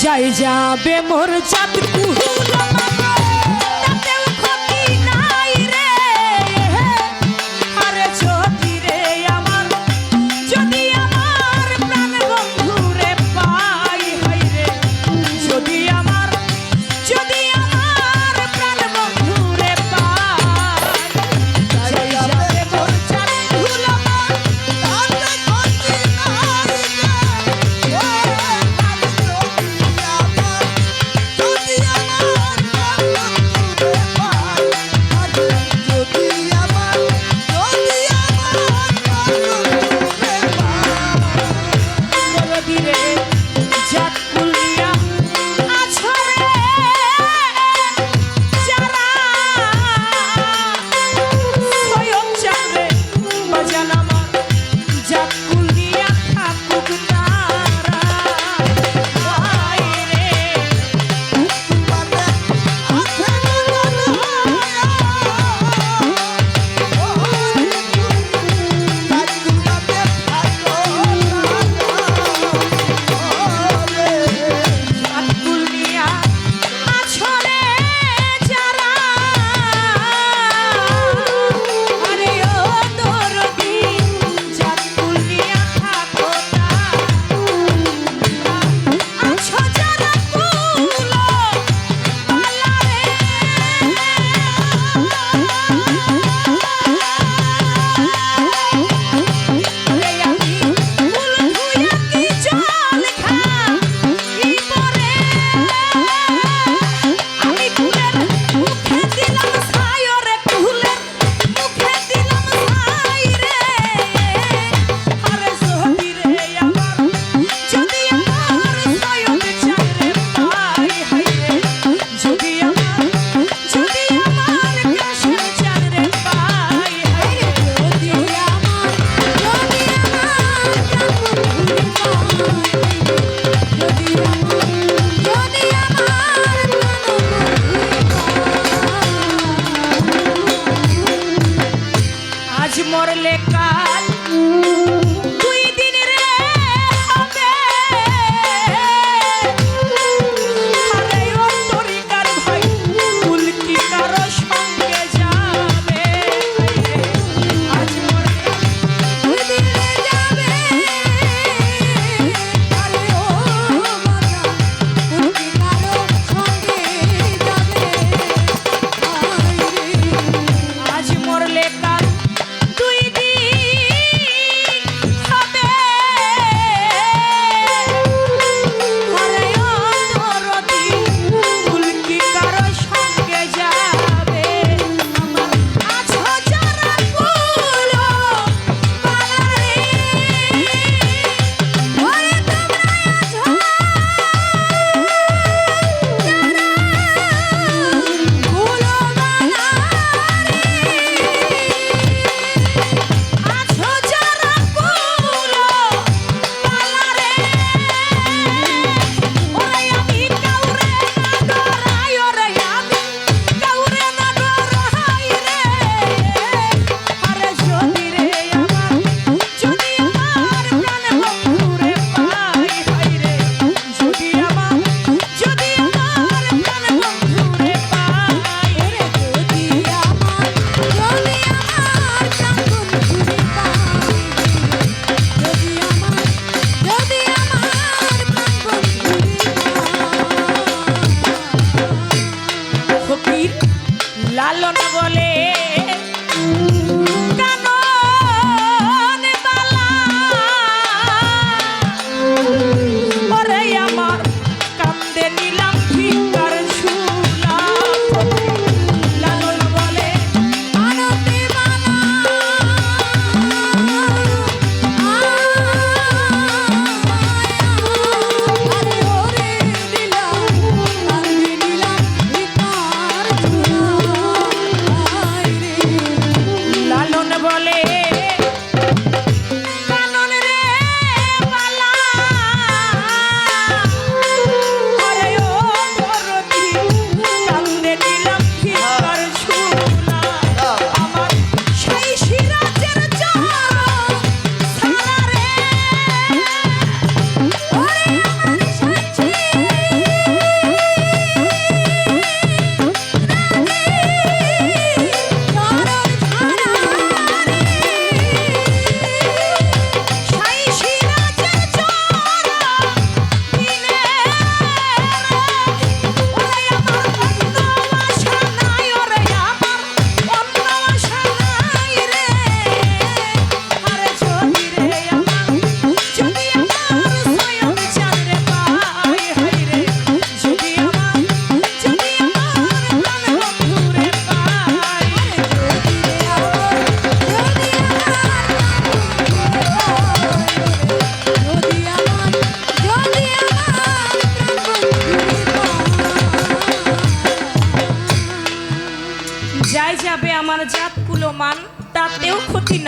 যাই যাবে মোর চাঁদ কুহুলা মাগো, তাতেও ক্ষতি নাই রে। আরে যদি রে আমার, যদি আমার প্রাণ বন্ধু রে পাই, হাই রে যদি আমার, যদি আমার প্রাণ বন্ধু রে পাই। যাই যাবে মোর চাঁদ কুহুলা মাগো, তাতে ক্ষতি নাই রে। ও যদি আমার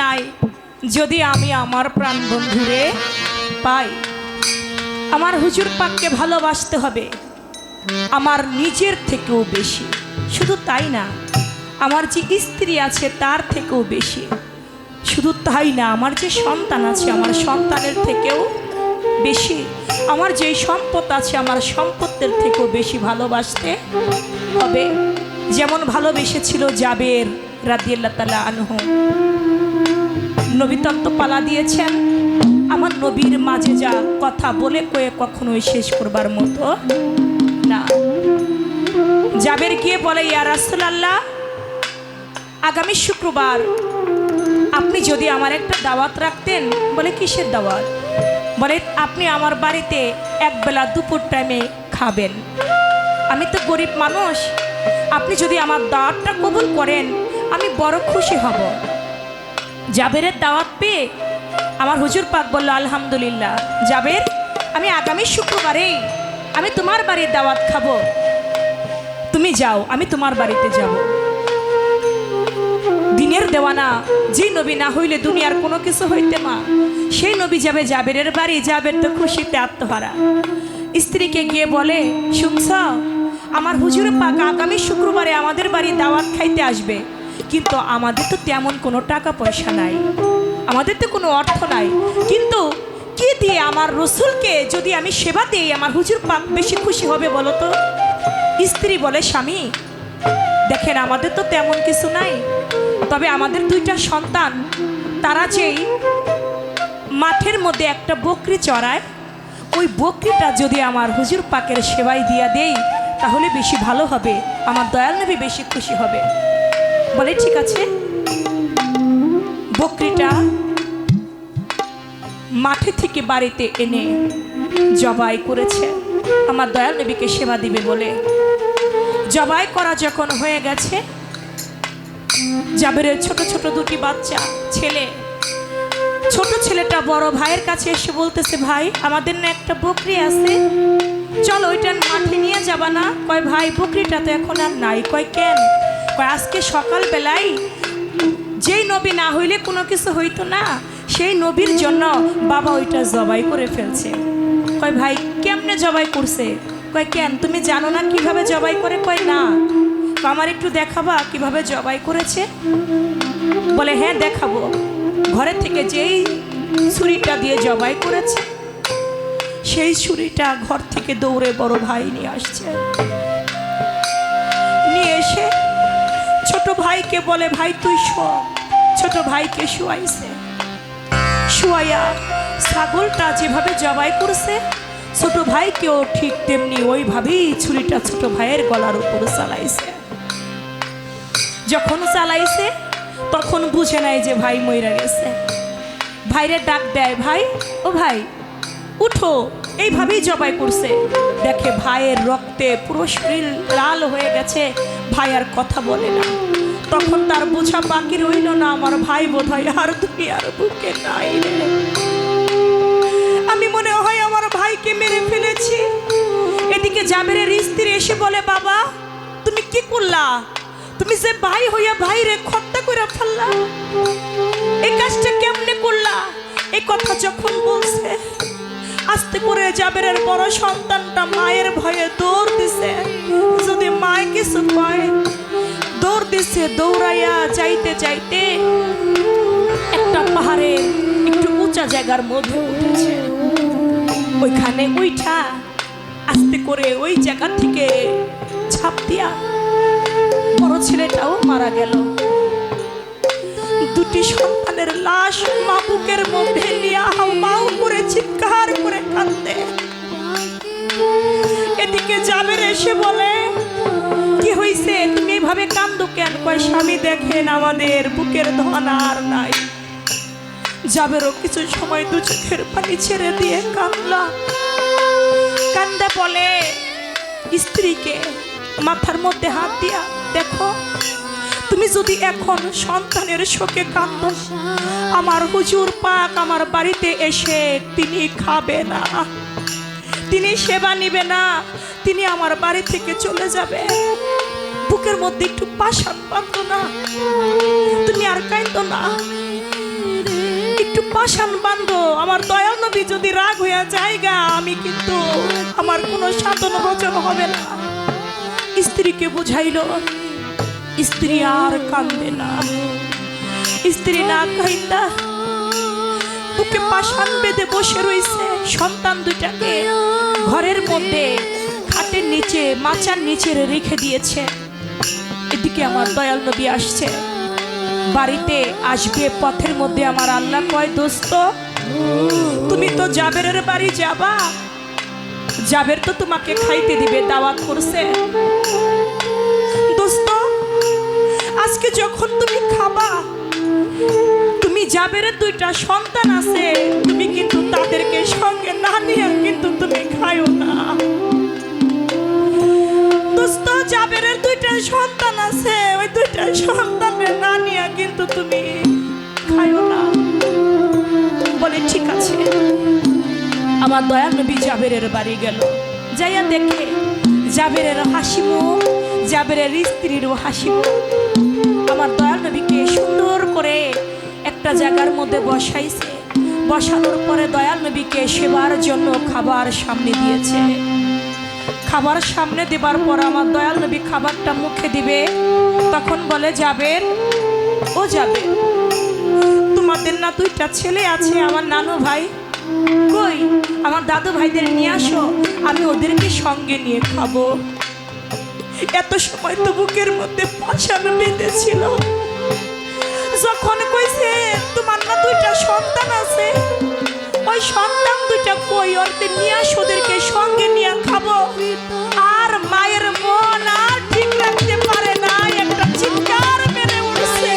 নাই যদি আমি আমার প্রাণ বন্ধুরে পাই। আমার হুজুর পাককে ভালোবাসতে হবে আমার নিজের থেকেও বেশি। শুধু তাই না, আমার যে স্ত্রী আছে তার থেকেও বেশি। শুধু তাই না, আমার যে সন্তান আছে আমার সন্তানের থেকেও বেশি। আমার যে সম্পদ আছে আমার সম্পদের থেকেও বেশি ভালোবাসতে হবে। যেমন ভালোবেসেছিল জাবের রাদিয়াল্লাহু তাআলা আনহু। নবী তত্ত্ব পালা দিয়েছেন, আমার নবীর মাঝে যা কথা বলে কয়ে কখনোই শেষ করবার মতো না। জাবের গিয়ে বলে, ইয়া রাসূলুল্লাহ, আগামী শুক্রবার আপনি যদি আমার একটা দাওয়াত রাখতেন। বলে, কিসের দাওয়াত? বলে, আপনি আমার বাড়িতে একবেলা দুপুর টাইমে খাবেন। আমি তো গরিব মানুষ, আপনি যদি আমার দাওয়াতটা কবুল করেন আমি বড় খুশি হব। জাবেরের দাওয়াত পেয়ে আমার হুজুর পাক বলল, আলহামদুলিল্লাহ জাবের, আমি আগামী শুক্রবারেই আমি তোমার বাড়ির দাওয়াত খাবো, তুমি যাও, আমি তোমার বাড়িতে যাব। দিনের দেওয়ানা যে নবী না হইলে দুনিয়ার কোনো কিছু হইতে মা, সেই নবী যাবে জাবেরের বাড়ি। জাবের তো খুশিতে আত্মহারা। স্ত্রীকে গিয়ে বলে, শুনছ, আমার হুজুর পাক আগামী শুক্রবারে আমাদের বাড়ি দাওয়াত খাইতে আসবে, কিন্তু আমাদের তো তেমন কোনো টাকা পয়সা নাই, আমাদের তো কোনো অর্থ নাই, কিন্তু কি দিয়ে আমার রসুলকে যদি আমি সেবা দিই আমার হুজুর পাক বেশি খুশি হবে বলো তো? স্ত্রী বলে, স্বামী দেখেন, আমাদের তো তেমন কিছু নাই, তবে আমাদের দুইটা সন্তান, তারা যেই মাঠের মধ্যে একটা বকরি চড়ায়, ওই বকরিটা যদি আমার হুজুর পাকের সেবায় দিয়া দেই তাহলে বেশি ভালো হবে, আমার দয়াল নবী বেশি খুশি হবে। বলে, ঠিক আছে। বকরিটা মাঠে থেকে বাড়িতে এনে জবাই করেছে আমার দয়াল নবীকে সেবা দিবে বলে। জবাই করা যখন হয়ে গেছে, জাবেরের ছোট ছোট দুটি বাচ্চা ছেলে, ছোট ছেলেটা বড় ভাইয়ের কাছে এসে বলতেছে, ভাই আমাদের না একটা বকরি আছে, চল ওইটা মাঠে নিয়ে যাবা না? কয়, ভাই বকরিটা তো এখন আর নাই। কয়, কেন? কয়, আজকে সকালবেলায় যেই নবী না হইলে কোনো কিছু হইতো না, সেই নবীর জন্য বাবা ওইটা জবাই করে ফেলছে। কয়, ভাই কেমনে জবাই করছে? কয়, কেন তুমি জানো না কিভাবে জবাই করে? কয়, না। আমার একটু দেখাবা কিভাবে জবাই করেছে? বলে, হ্যাঁ দেখাবো। ঘরে থেকে যেই ছুরিটা দিয়ে জবাই করেছে সেই ছুরিটা ঘর থেকে দৌড়ে বড় ভাই নিয়ে আসছে। নিয়ে এসে ছোট ভাইকে বলে, ভাই তুই শো। ছোট ভাইকে শুয়াইছে। শুয়াইয়া ছাগলটা যেভাবে জবাই করছে ছোট ভাইকেও ঠিক তেমনি ওইভাবেই ছুরিটা ছোট ভাইয়ের গলার উপর চালাইছে। যখন চালাইছে তখন বুঝে নাই যে ভাই মইরা গেছে। ভাইরে ডাক দেয়, ভাই ও ভাই উঠো, এইভাবেই জবাই করছে। দেখে ভাইয়ের রক্তে পুরো শরীর লাল হয়ে গেছে, ভাই আর কথা বলে না। তখন তার বোঝা বাকি রইল না, আমার ভাই বোধহয় আর দুনিয়ার বুকে নাই রে। আমি মনে হয় আমার ভাইকে মেরে ফেলেছি। এদিকে জাবেরের স্ত্রী এসে বলে, বাবা তুমি কি করলা? তুমি যে ভাই হইয়া ভাইরে হত্যা করে ফেললা, এই কাজটা কেমনে করলা? এই কথা যখন বলছে আস্তে করে জাবেরের বড় সন্তানটা মায়ের ভয়ে দৌড় দিছে, যদি মায় কিছু পায়। দৌড় দিছে, দৌড়াইয়া যাইতে যাইতে একটা পাহাড়ের একটু উঁচা জায়গার মধ্যে উঠেছে। ওইখানে উঠা আস্তে করে ওই জায়গা থেকে ঝাঁপ দিয়া বড় ছেলেটাও মারা গেল। দুটি সন্তানের লাশ মা বুকের মধ্যে নিয়ে হাউমাউ করে চিৎকার করে কাঁদে। এদিকে জাবের এসে বলে, কি হইছে, তুমি এভাবে কান্দো কেন? কয়, স্বামী দেখেন আমাদের বুকের ধন আর নাই। জাবেরও কিছু সময় দু চোখের পানি ছেড়ে দিয়ে কাঁদলা। কান্দে বলে স্ত্রীকে, মাথার মধ্যে হাত দিয়া, দেখো তুমি যদি এখন সন্তানের শোকে কাঁদো, আমার হুজুর পাক আমার বাড়িতে এসে তিনি খাবে না, তিনি সেবা নিবে না, তিনি আমার বাড়ি থেকে চলে যাবে। বুকের মধ্যে একটু পাশান বাঁধো না, তুমি আর কাঁদো না। পাষাণ বান্ধ আমার দয়াল নবী যদি রাগ হইয়া যায়গা আমি কিন্তু আমার কোনো সাধন ভোজন হবে না। স্ত্রীকে বুঝাইল, স্ত্রী আর কান্দে না। স্ত্রী না কাইন্দা বুকে পাষাণ বেঁধে বসে রইছে। সন্তান দুইটাকে ঘরের মধ্যে খাটের নিচে মাচার নিচে রেখে দিয়েছে। এদিকে আমার দয়াল নবী আসছে, বাড়িতে আসবে। পথের মধ্যে আমার আল্লাহ কয়, দোস্ত তুমি তো জাবেরের বাড়ি যাবা, জাবের তো তোমাকে খাইতে দিবে, দাওয়াত করছে। দোস্ত আজকে যখন তুমি খাবা, তুমি জাবেরের দুইটা সন্তান আছে, তুমি কিন্তু তাদেরকে সঙ্গে না নিয়ে কিন্তু তুমি খাইও না। দোস্ত জাবেরের দুইটা সন্তান আছে, ওই দুইটা সন্তানের না নিয়ে কিন্তু তুমি খাইও না। বলে ঠিক আছে। আমার দয়াল নবী জাবেরের বাড়ি গেল, যাইয়া দেখে জাবেরের হাসি মুখ, জাবেরের স্ত্রীরও হাসি মুখ। আমার দয়াল নবীকে সুন্দর করে একটা জায়গার মধ্যে বসাইছে। বসানোর পরে দয়াল নবীকে সেবার জন্য খাবার সামনে দিয়েছে। খাবার সামনে দেবার পর আমার দয়াল নবী খাবারটা মুখে দিবে, তখন বলে, জাবের ও জাবের, তোমাদের না দুইটা ছেলে আছে, আমার নানু ভাই কই? আমার দাদু ভাইদের নিয়ে আসো, আমি ওদেরকে সঙ্গে নিয়ে খাবো। এত সময় তো বুকের মধ্যে পাষাণ বেঁধেছিল। যখন কইছে তোমার না দুইটা সন্তান আছে, ওই সন্তান দুইটা কই, ওদের নিয়ে আসো, ওদেরকে সঙ্গে নিয়ে খাবো। আর মায়ের মন আর ঠিক রাখতে পারে না, একটা চিৎকার মেরে উঠছে।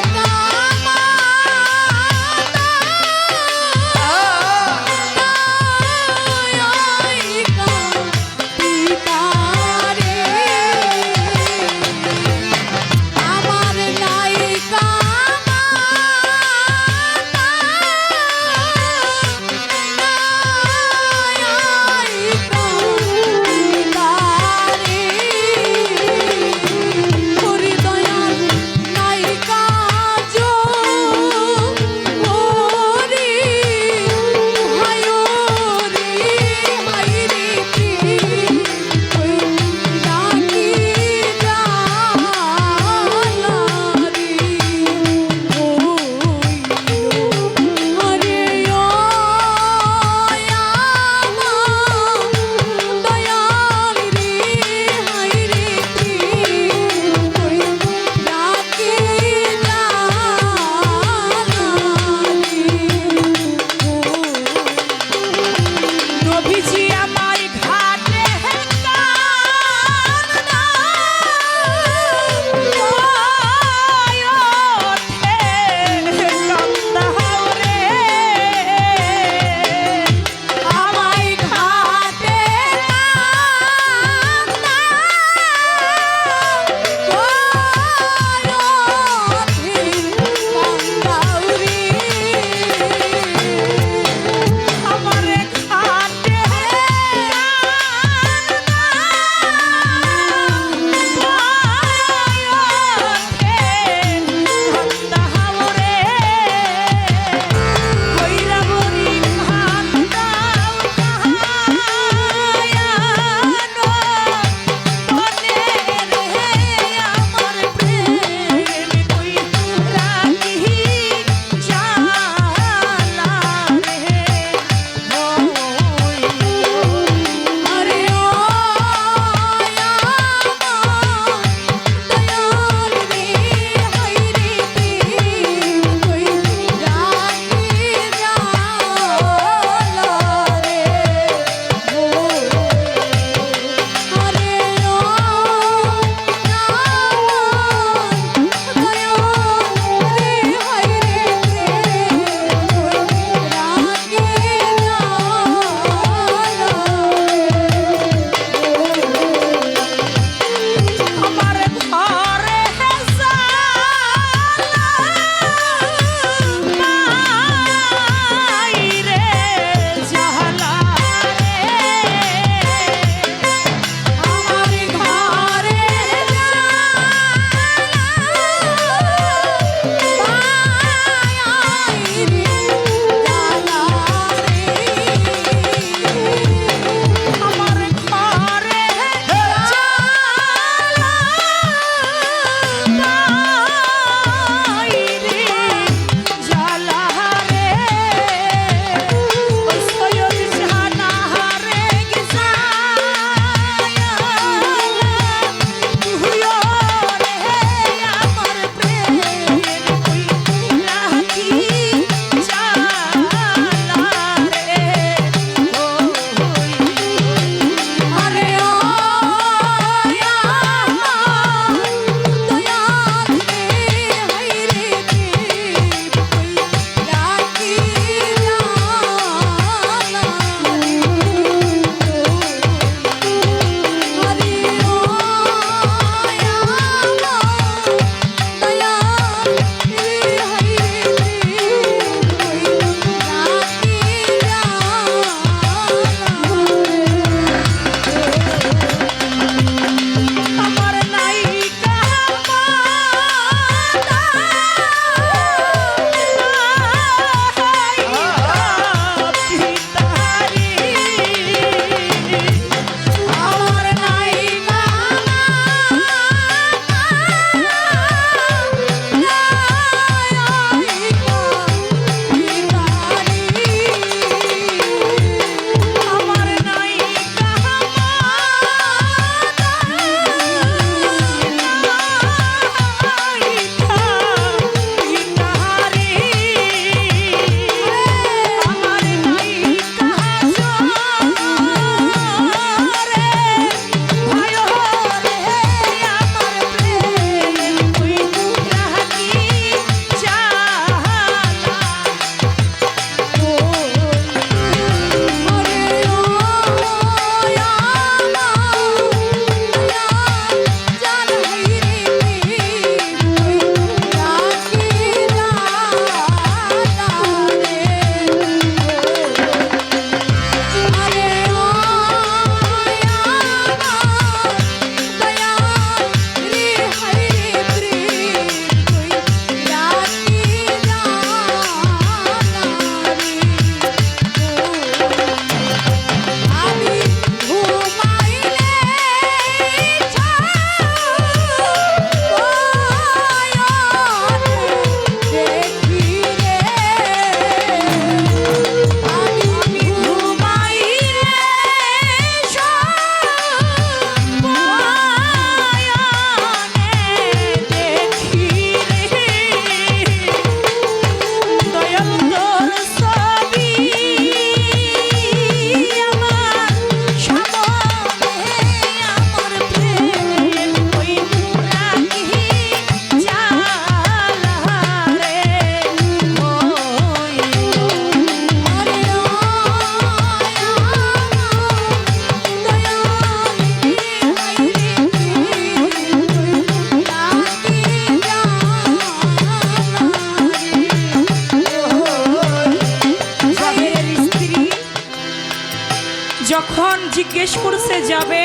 জিজ্ঞেস করছে, যাবে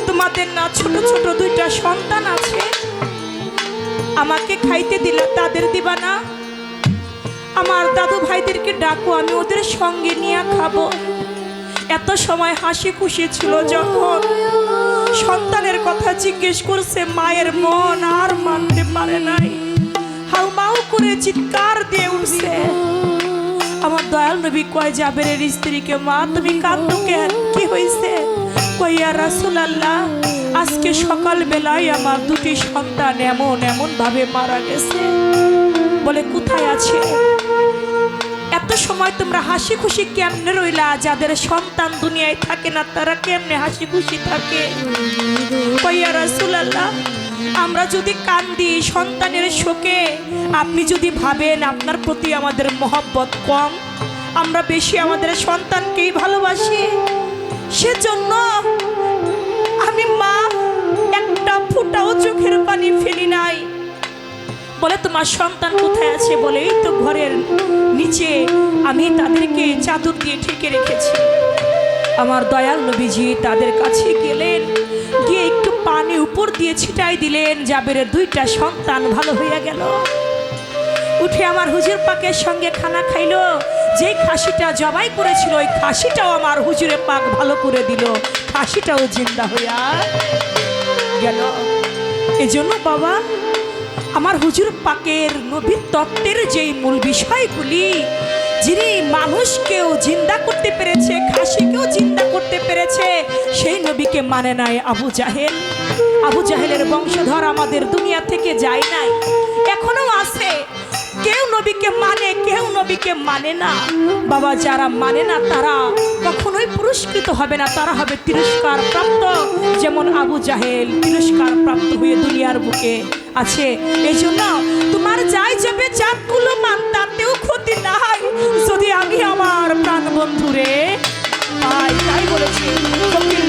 তোমাদের না ছোট ছোট দুইটা সন্তান আছে, আমাকে খাইতে দিলে তাদের দিবা না? আমার দাদু ভাইদেরকে ডাকো, আমি ওদের সঙ্গে নিয়ে খাবো। এত সময় হাসি খুশি ছিল, যখন সন্তানের কথা জিজ্ঞেস করছে মায়ের মন আর মানতে পারে নাই, হাউমাউ করে চিৎকার দিয়ে উঠছে। আমার দয়াল নবী কয় জাবেরের স্ত্রীকে, মা তুমি কাঁদো কেন, কি হয়েছে? কইয়া রাসূলুল্লাহ, আজকে সকাল বেলায় আমার দুটি সন্তান এমন এমন ভাবে মারা গেছে। বলে কোথায় আছে? এত সময় তোমরা হাসি খুশি কেমনে রইলা? যাদের সন্তান দুনিয়ায় থাকে না তারা কেমনে হাসি খুশি থাকে? কইয়া রাসূলুল্লাহ, আমরা যদি কান্দি সন্তানের শোকে, আপনি যদি ভাবেন আপনার প্রতি আমাদের মহব্বত কম, আমরা বেশি আমাদের সন্তানকেই ভালোবাসি, সেজন্য আমি মা একটা ফোঁটাও চোখের পানি ফেলি নাই। বলে তোমার সন্তান কোথায় আছে? বলে এই তো ঘরের নিচে, আমি তাদেরকে চাদর দিয়ে ঢেকে রেখেছি। আমার দয়াল নবীজি তাদের কাছে গেলেন, গিয়ে একটু পানি উপর দিয়ে ছিটাই দিলেন, জাবেরের দুইটা সন্তান ভালো হইয়া গেল। উঠে আমার হুজুর পাকের সঙ্গে খানা খাইলো। যেই খাসিটা জবাই করেছিল ওই খাসিটাও আমার হুজুরে পাক ভালো করে দিল, খাসিটাও জিন্দা হইয়া গেল। এজন্য বাবা, আমার হুজুর পাকের নবীর তত্ত্বের যেই মূল বিষয়গুলি, যিনি মানুষকেও জিন্দা করতে পেরেছে, খাসিকেও জিন্দা করতে পেরেছে, সেই নবীকে মানে নাই আবু জাহেল। আবু জাহেলের বংশধর আমাদের দুনিয়া থেকে যায় নাই, এখনো আছে। কেউ নবীকে মানে, কেউ নবীকে মানে না। বাবা, যারা মানে না তারা কখনোই পুরস্কৃত হবে না, তারা হবে তিরস্কার প্রাপ্ত। যেমন আবু জাহেল তিরস্কার প্রাপ্ত হয়ে দুনিয়ার বুকে আছে। এই জন্য তোমার যাই যাবে জাতগুলো মান, তাতেও ক্ষতি নাই যদি আমি আমার প্রাণ বন্ধুরে পাই। তাই বলেছি ফকির